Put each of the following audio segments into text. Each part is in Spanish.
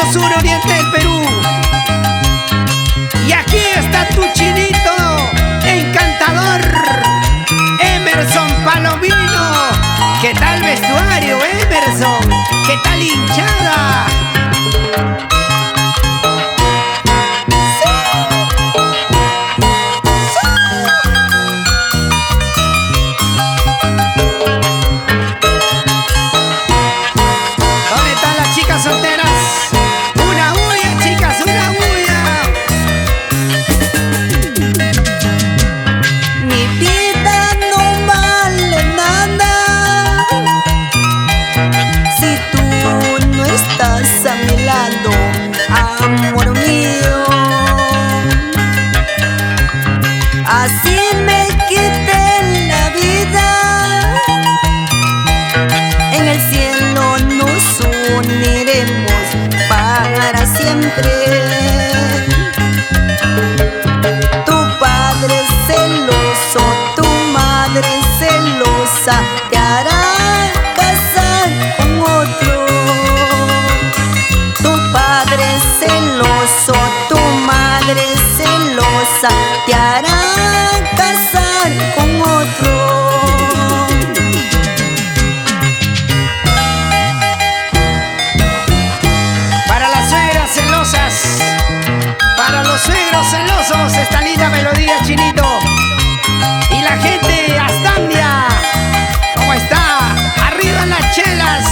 centro, sur, oriente del Perú. Y aquí está tu chinito encantador, Emerson Palomino. ¿Qué tal vestuario, Emerson? ¿Qué tal hinchada? ¿Dónde están las chicas solteras? Una bulla, chicas, una bulla. Mi vida no vale nada si tú no estás a mi lado, amor mío. Así me quité la vida, en el cielo nos uniremos para siempre. Tu padre celoso, tu madre celosa, te hará casar con otro. Tu padre celoso, tu madre celosa, te hará casar con otro. Para las suegras celosas, para los suegros celosos, esta linda melodía, chinito. Y la gente Astandia, ¿cómo está? Arriba las chelas.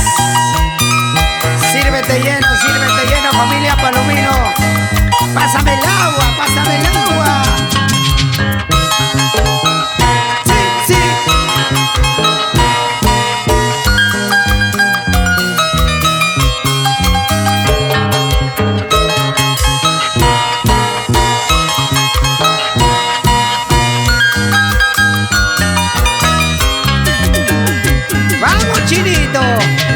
Sírvete lleno, familia Palomino. Pásame el agua, pásame el agua. Sí, sí. Vamos, chinito.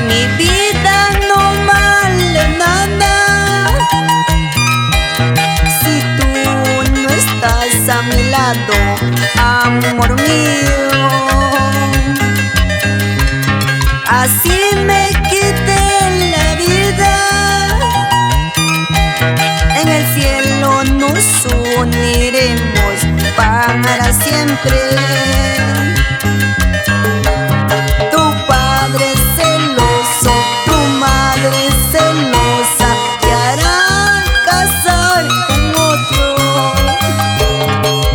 Mi vida no vale nada si tú no estás a mi lado, amor mío. Así me quité la vida, en el cielo nos uniremos para siempre. Tu padre celoso, tu madre celosa, te hará casar con otro.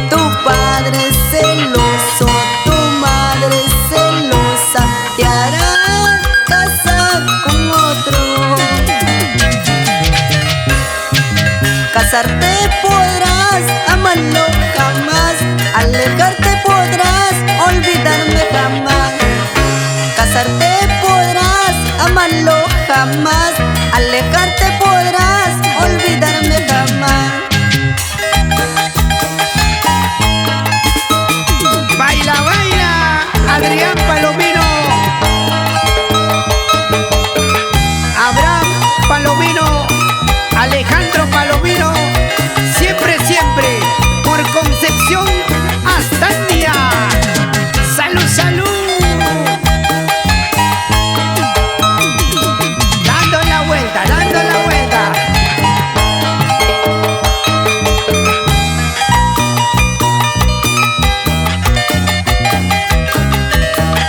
Tu padre celoso, tu madre celosa, te hará casar con otro. Casarte podrás, amarlo jamás, alejarte podrás, olvidarme jamás. Casarte podrás, amarlo jamás, alejarte podrás, olvidarme jamás. Baila, baila, Adrián Palomino. Abraham Palomino, Alejandro Palomino. Siempre, siempre, por Concepción Astandia. Salud, salud. Dando la vuelta, dando la vuelta.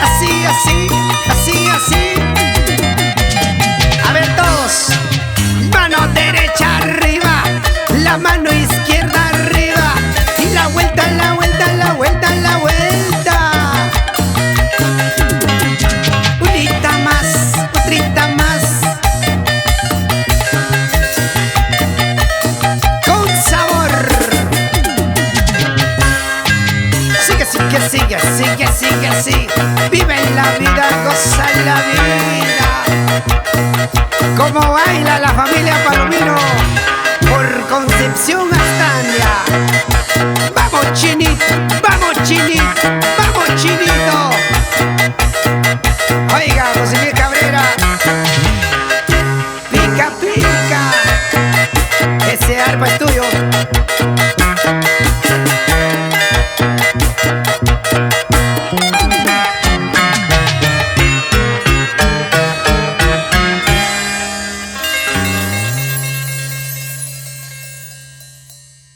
Así, así, así, así. A ver todos. Mano derecha arriba, la mano izquierda arriba. Y la vuelta, la vuelta, la vuelta, la vuelta. Unita más, otrita más. Con sabor. Sigue, sigue, sigue, sigue, sigue, sigue. Vive la vida, goza la vida. Como baila la familia Palomino por Concepción Astandia. Vamos, chinito, vamos, chinito, vamos, chinito. Oiga, José Luis Cabrera. Pica, pica.